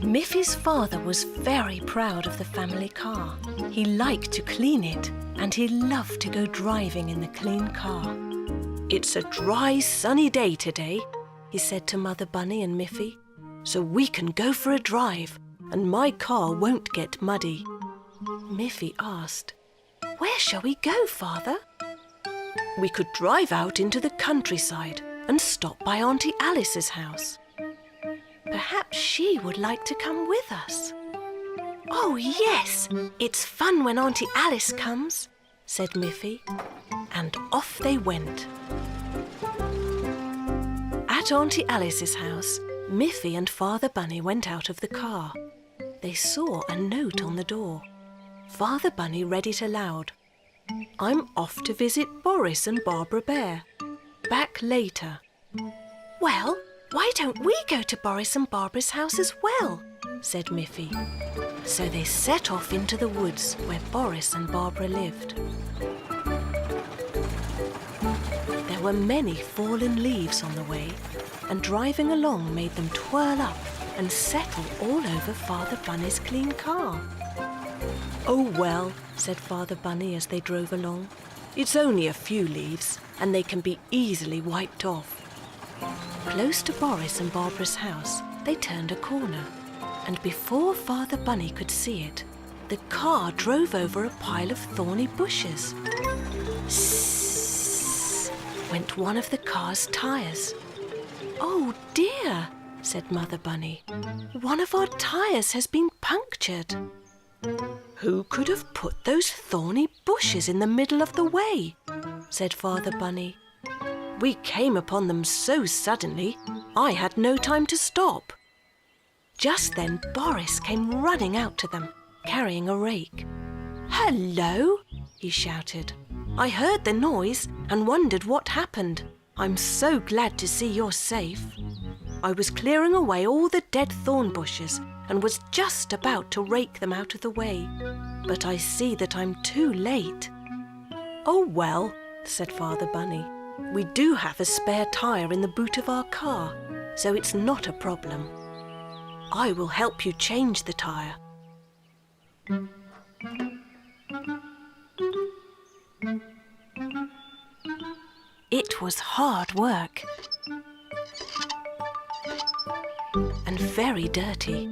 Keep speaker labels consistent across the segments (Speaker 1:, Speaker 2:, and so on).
Speaker 1: Miffy's father was very proud of the family car. He liked to clean it, and he loved to go driving in the clean car. "It's a dry, sunny day today," he said to Mother Bunny and Miffy, "so we can go for a drive, and my car won't get muddy." Miffy asked, "Where shall we go, Father?" "We could drive out into the countryside and stop by Auntie Alice's house. Perhaps she would like to come with us." "Oh, yes, it's fun when Auntie Alice comes," said Miffy, and off they went. At Auntie Alice's house, Miffy and Father Bunny went out of the car. They saw a note on the door. Father Bunny read it aloud. "I'm off to visit Boris and Barbara Bear. Back later." "Well, why don't we go to Boris and Barbara's house as well?" said Miffy. So they set off into the woods where Boris and Barbara lived. There were many fallen leaves on the way, and driving along made them twirl up and settle all over Father Bunny's clean car. "Oh well," said Father Bunny as they drove along. "It's only a few leaves, and they can be easily wiped off." Close to Boris and Barbara's house, they turned a corner, and before Father Bunny could see it, the car drove over a pile of thorny bushes. "Sssss," went one of the car's tyres. "Oh dear," said Mother Bunny. "One of our tyres has been punctured." "Who could have put those thorny bushes in the middle of the way?" said Father Bunny. "We came upon them so suddenly, I had no time to stop." Just then Boris came running out to them, carrying a rake. "Hello," he shouted. "I heard the noise and wondered what happened. I'm so glad to see you're safe. I was clearing away all the dead thorn bushes and was just about to rake them out of the way, but I see that I'm too late." "Oh well," said Father Bunny. "We do have a spare tyre in the boot of our car, so it's not a problem. I will help you change the tyre." It was hard work and very dirty.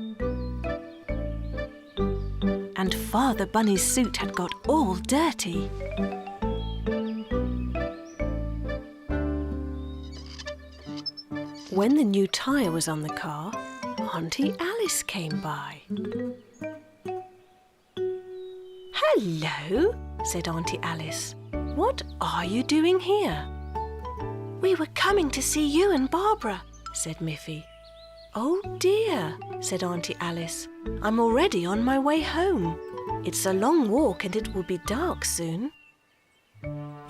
Speaker 1: And Father Bunny's suit had got all dirty. When the new tyre was on the car, Auntie Alice came by. "Hello," said Auntie Alice. "What are you doing here?" "We were coming to see you and Barbara," said Miffy. "Oh dear," said Auntie Alice. "I'm already on my way home. It's a long walk and it will be dark soon."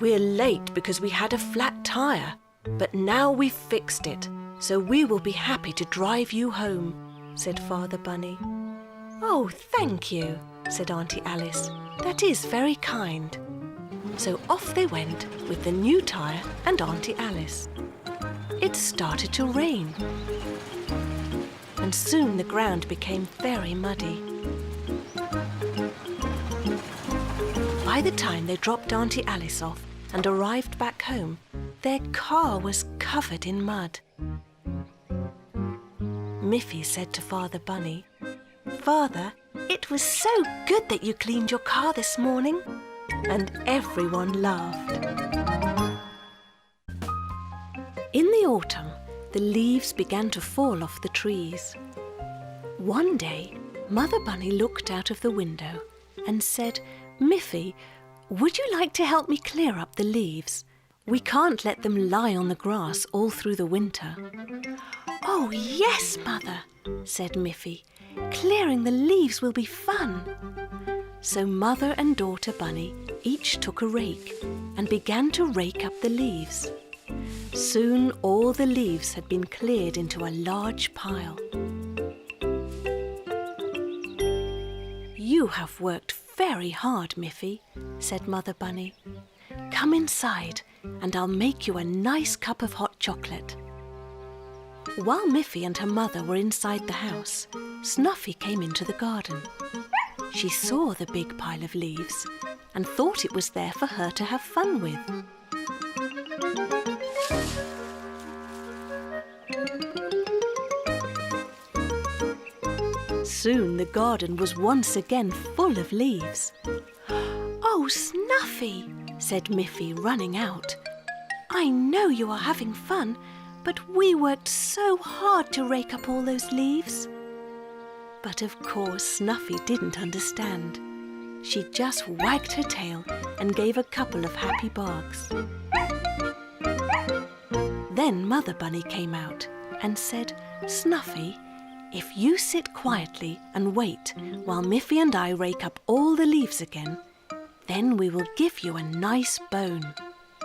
Speaker 1: "We're late because we had a flat tyre, but now we've fixed it, so we will be happy to drive you home," said Father Bunny. "Oh, thank you," said Auntie Alice. "That is very kind." So off they went with the new tyre and Auntie Alice. It started to rain, and soon the ground became very muddy. By the time they dropped Auntie Alice off and arrived back home, their car was covered in mud. Miffy said to Father Bunny, "Father, it was so good that you cleaned your car this morning." And everyone laughed. In the autumn, the leaves began to fall off the trees. One day, Mother Bunny looked out of the window and said, "Miffy, would you like to help me clear up the leaves? We can't let them lie on the grass all through the winter." "Oh, yes, Mother," said Miffy. "Clearing the leaves will be fun." So Mother and Daughter Bunny each took a rake and began to rake up the leaves. Soon all the leaves had been cleared into a large pile. "You have worked very hard, Miffy," said Mother Bunny. "Come inside and I'll make you a nice cup of hot chocolate." While Miffy and her mother were inside the house, Snuffy came into the garden. She saw the big pile of leaves and thought it was there for her to have fun with. Soon the garden was once again full of leaves. "Oh, Snuffy," said Miffy, running out. "I know you are having fun, but we worked so hard to rake up all those leaves." But of course Snuffy didn't understand. She just wagged her tail and gave a couple of happy barks. Then Mother Bunny came out and said, "Snuffy, if you sit quietly and wait while Miffy and I rake up all the leaves again, then we will give you a nice bone."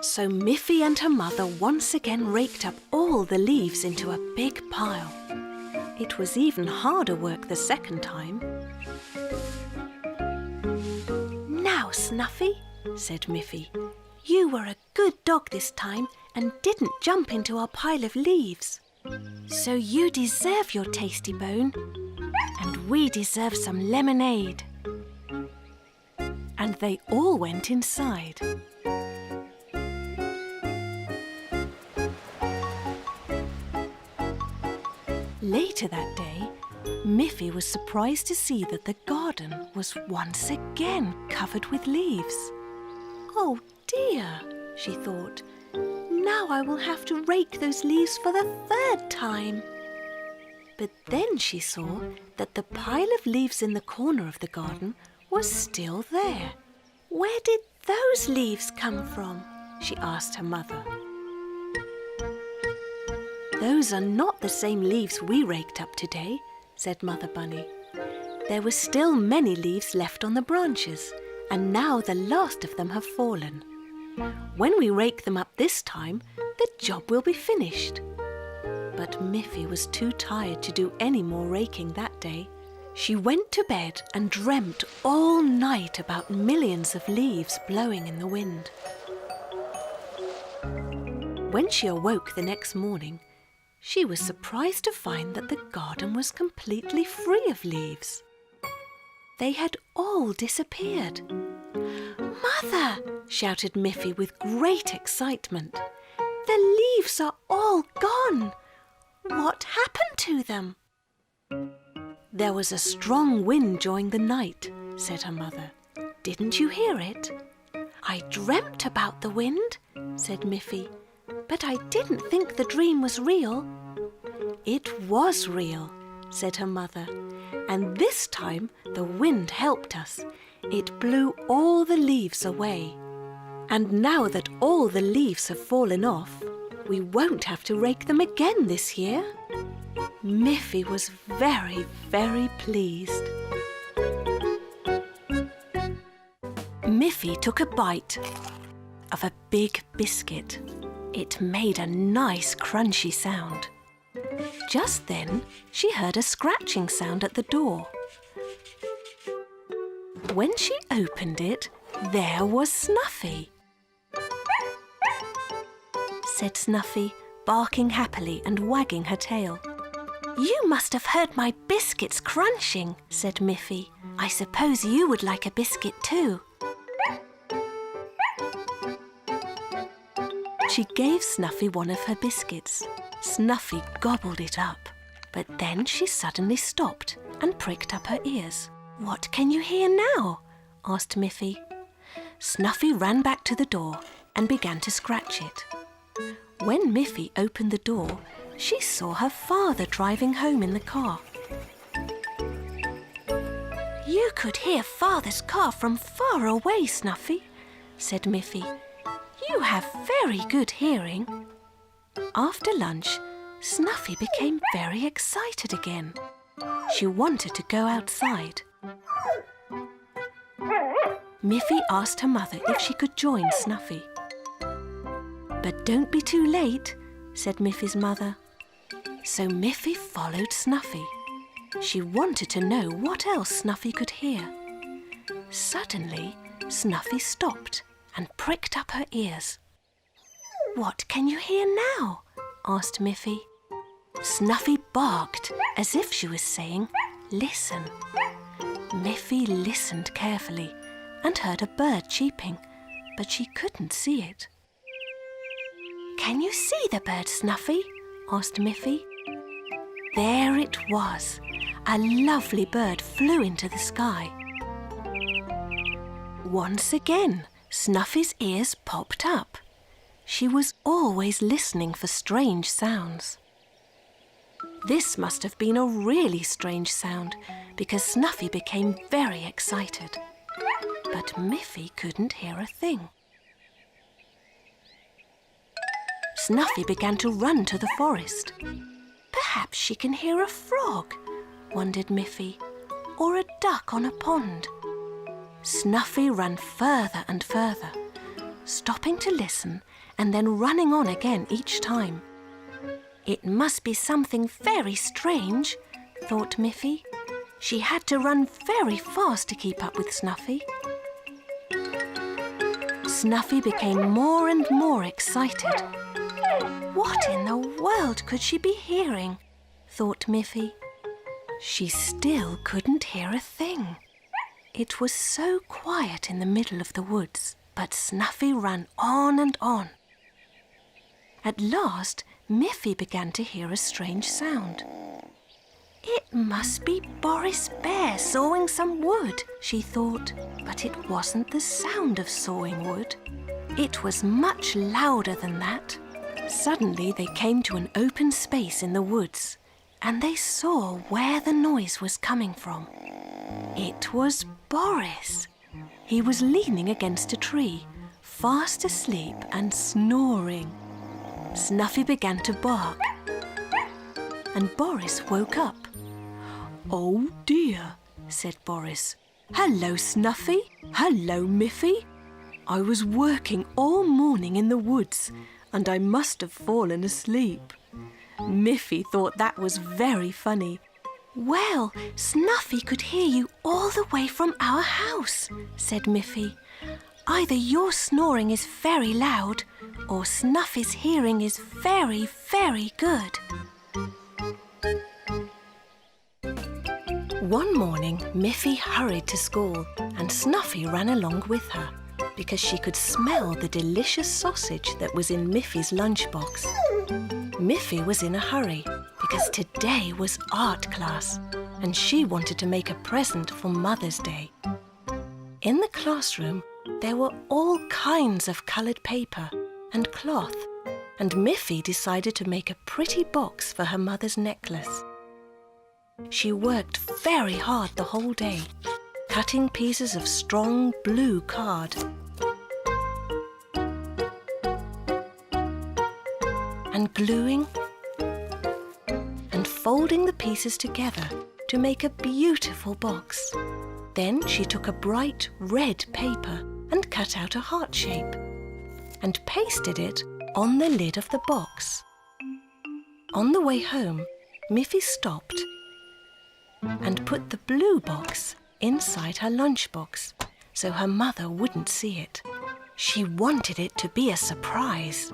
Speaker 1: So Miffy and her mother once again raked up all the leaves into a big pile. It was even harder work the second time. "Now, Snuffy," said Miffy, "you were a good dog this time and didn't jump into our pile of leaves. So you deserve your tasty bone, and we deserve some lemonade." And they all went inside. Later that day, Miffy was surprised to see that the garden was once again covered with leaves. "Oh dear," she thought, "now I will have to rake those leaves for the third time." But then she saw that the pile of leaves in the corner of the garden was still there. "Where did those leaves come from?" she asked her mother. "Those are not the same leaves we raked up today," said Mother Bunny. "There were still many leaves left on the branches, and now the last of them have fallen. When we rake them up this time, the job will be finished." But Miffy was too tired to do any more raking that day. She went to bed and dreamt all night about millions of leaves blowing in the wind. When she awoke the next morning, she was surprised to find that the garden was completely free of leaves. They had all disappeared. "Mother!" shouted Miffy with great excitement. "The leaves are all gone! What happened to them?" "There was a strong wind during the night," said her mother. "Didn't you hear it?" "I dreamt about the wind," said Miffy, "but I didn't think the dream was real." "It was real," said her mother, "and this time the wind helped us. It blew all the leaves away. And now that all the leaves have fallen off, we won't have to rake them again this year." Miffy was very, very pleased. Miffy took a bite of a big biscuit. It made a nice crunchy sound. Just then, she heard a scratching sound at the door. When she opened it, there was Snuffy. Said Snuffy, barking happily and wagging her tail. "You must have heard my biscuits crunching," said Miffy. "I suppose you would like a biscuit too." She gave Snuffy one of her biscuits. Snuffy gobbled it up, but then she suddenly stopped and pricked up her ears. "What can you hear now?" asked Miffy. Snuffy ran back to the door and began to scratch it. When Miffy opened the door, she saw her father driving home in the car. "You could hear Father's car from far away, Snuffy," said Miffy. "You have very good hearing." After lunch, Snuffy became very excited again. She wanted to go outside. Miffy asked her mother if she could join Snuffy. "But don't be too late," said Miffy's mother. So Miffy followed Snuffy. She wanted to know what else Snuffy could hear. Suddenly, Snuffy stopped and pricked up her ears. "What can you hear now?" asked Miffy. Snuffy barked as if she was saying, "Listen." Miffy listened carefully and heard a bird cheeping, but she couldn't see it. "Can you see the bird, Snuffy?" asked Miffy. There it was. A lovely bird flew into the sky. Once again, Snuffy's ears popped up. She was always listening for strange sounds. This must have been a really strange sound because Snuffy became very excited. But Miffy couldn't hear a thing. Snuffy began to run to the forest. Perhaps she can hear a frog, wondered Miffy, or a duck on a pond. Snuffy ran further and further, stopping to listen and then running on again each time. It must be something very strange, thought Miffy. She had to run very fast to keep up with Snuffy. Snuffy became more and more excited. What in the world could she be hearing? Thought Miffy. She still couldn't hear a thing. It was so quiet in the middle of the woods, but Snuffy ran on and on. At last, Miffy began to hear a strange sound. It must be Boris Bear sawing some wood, she thought, but it wasn't the sound of sawing wood. It was much louder than that. Suddenly they came to an open space in the woods, and they saw where the noise was coming from. It was Boris. He was leaning against a tree, fast asleep and snoring. Snuffy began to bark, and Boris woke up. "Oh dear," said Boris. "Hello, Snuffy. Hello, Miffy. I was working all morning in the woods, and I must have fallen asleep." Miffy thought that was very funny. "Well, Snuffy could hear you all the way from our house," said Miffy. "Either your snoring is very loud, or Snuffy's hearing is very, very good." One morning, Miffy hurried to school, and Snuffy ran along with her, because she could smell the delicious sausage that was in Miffy's lunchbox. Miffy was in a hurry, because today was art class, and she wanted to make a present for Mother's Day. In the classroom, there were all kinds of coloured paper and cloth, and Miffy decided to make a pretty box for her mother's necklace. She worked very hard the whole day, cutting pieces of strong blue card. And gluing and folding the pieces together to make a beautiful box. Then she took a bright red paper and cut out a heart shape and pasted it on the lid of the box. On the way home, Miffy stopped and put the blue box inside her lunchbox so her mother wouldn't see it. She wanted it to be a surprise.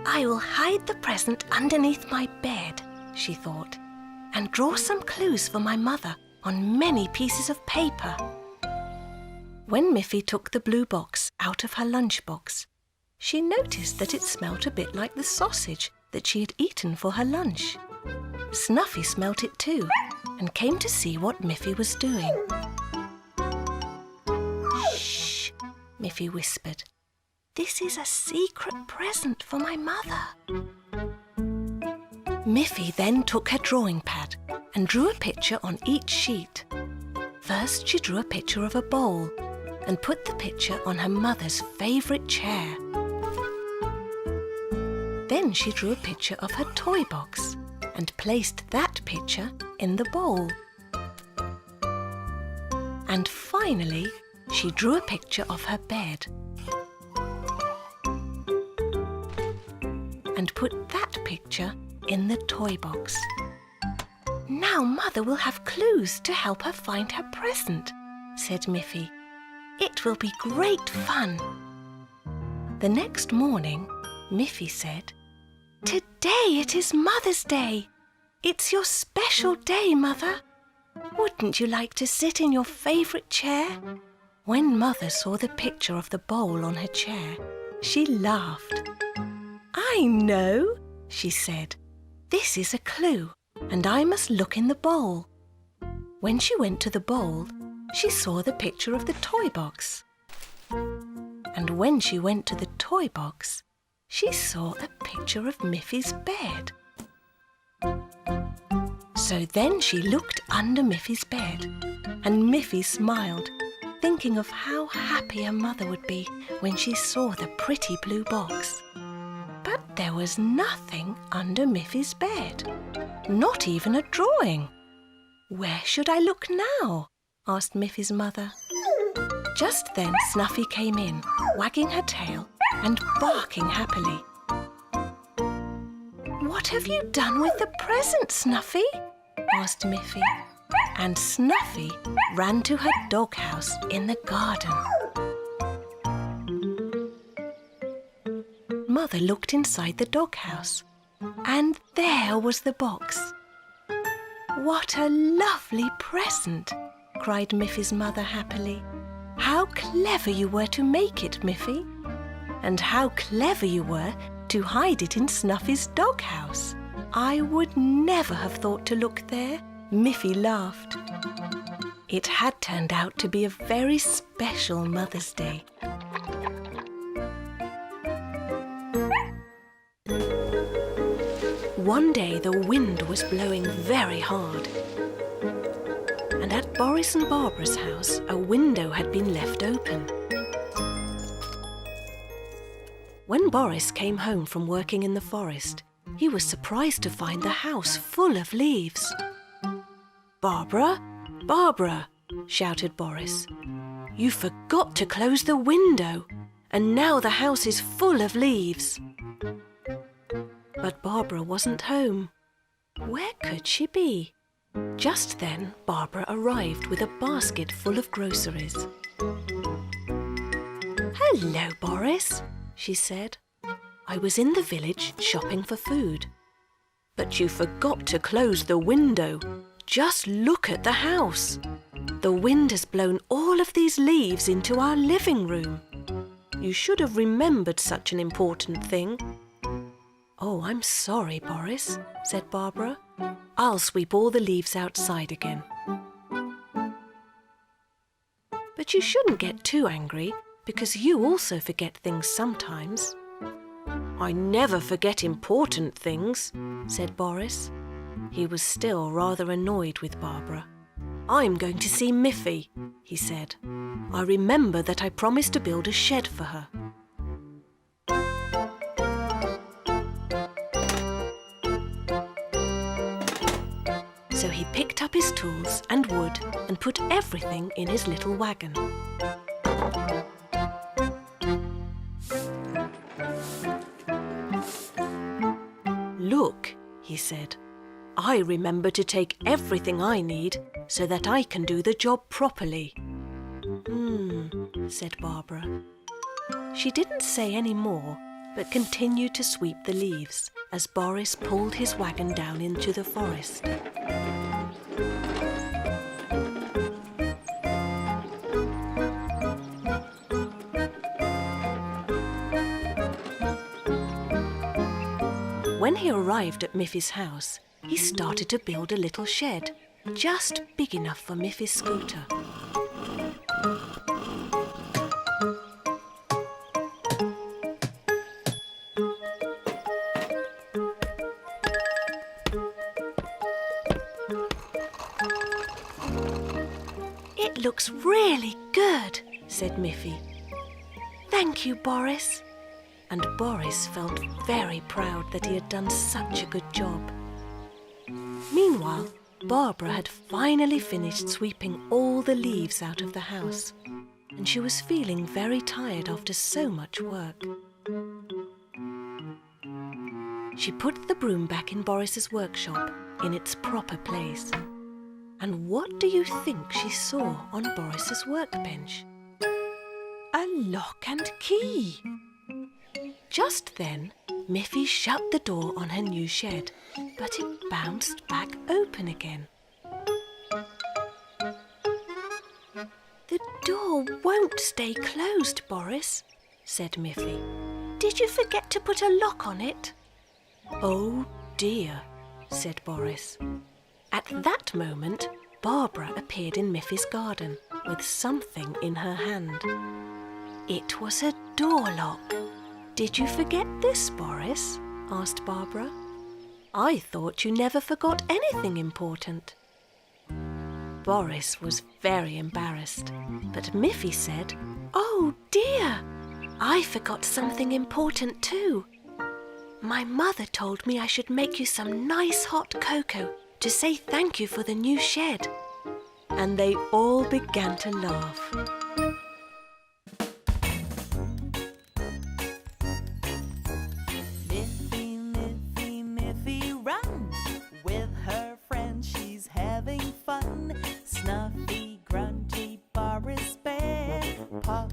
Speaker 1: "I will hide the present underneath my bed," she thought, "and draw some clues for my mother on many pieces of paper." When Miffy took the blue box out of her lunchbox, she noticed that it smelt a bit like the sausage that she had eaten for her lunch. Snuffy smelt it too and came to see what Miffy was doing. "Shh," Miffy whispered. "This is a secret present for my mother." Miffy then took her drawing pad and drew a picture on each sheet. First, she drew a picture of a bowl and put the picture on her mother's favourite chair. Then she drew a picture of her toy box and placed that picture in the bowl. And finally, she drew a picture of her bed and put that picture in the toy box. "Now Mother will have clues to help her find her present," said Miffy. "It will be great fun." The next morning, Miffy said, "Today day it is Mother's Day. It's your special day, Mother. Wouldn't you like to sit in your favourite chair? When Mother saw the picture of the bowl on her chair, she laughed. I know, she said. This is a clue, and I must look in the bowl. When she went to the bowl, she saw the picture of the toy box. And when she went to the toy box, she saw a picture of Miffy's bed. So then she looked under Miffy's bed, and Miffy smiled, thinking of how happy her mother would be when she saw the pretty blue box. But there was nothing under Miffy's bed, not even a drawing. Where should I look now? Asked Miffy's mother. Just then Snuffy came in, wagging her tail and barking happily. What have you done with the present, Snuffy? Asked Miffy. And Snuffy ran to her doghouse in the garden. Mother looked inside the doghouse, and there was the box. What a lovely present, cried Miffy's mother happily. How clever you were to make it, Miffy. And how clever you were to hide it in Snuffy's doghouse. I would never have thought to look there. Miffy laughed. It had turned out to be a very special Mother's Day. One day the wind was blowing very hard, and at Boris and Barbara's house a window had been left open. When Boris came home from working in the forest, he was surprised to find the house full of leaves. "Barbara, Barbara," shouted Boris, "you forgot to close the window, and now the house is full of leaves." But Barbara wasn't home. Where could she be? Just then Barbara arrived with a basket full of groceries. "Hello, Boris," she said. "I was in the village shopping for food. But you forgot to close the window. Just look at the house. The wind has blown all of these leaves into our living room. You should have remembered such an important thing." "Oh, I'm sorry, Boris," said Barbara. "I'll sweep all the leaves outside again." "But you shouldn't get too angry, because you also forget things sometimes." "I never forget important things," said Boris. He was still rather annoyed with Barbara. "I'm going to see Miffy," he said. "I remember that I promised to build a shed for her." So he picked up his tools and wood and put everything in his little wagon. "Look," he said, "I remember to take everything I need so that I can do the job properly." Said Barbara. She didn't say any more, but continued to sweep the leaves as Boris pulled his wagon down into the forest. When he arrived at Miffy's house, he started to build a little shed, just big enough for Miffy's scooter. "It looks really good," said Miffy. "Thank you, Boris." And Boris felt very proud that he had done such a good job. Meanwhile, Barbara had finally finished sweeping all the leaves out of the house, and she was feeling very tired after so much work. She put the broom back in Boris's workshop in its proper place. And what do you think she saw on Boris's workbench? A lock and key. Just then, Miffy shut the door on her new shed, but it bounced back open again. "The door won't stay closed, Boris," said Miffy. "Did you forget to put a lock on it?" "Oh dear," said Boris. At that moment, Barbara appeared in Miffy's garden with something in her hand. It was a door lock. "Did you forget this, Boris?" asked Barbara. "I thought you never forgot anything important." Boris was very embarrassed, but Miffy said, "Oh dear, I forgot something important too. My mother told me I should make you some nice hot cocoa to say thank you for the new shed." And they all began to laugh.
Speaker 2: Miffy, Miffy, Miffy, run! With her friends she's having fun. Snuffy, grungy, Boris Bear, Pop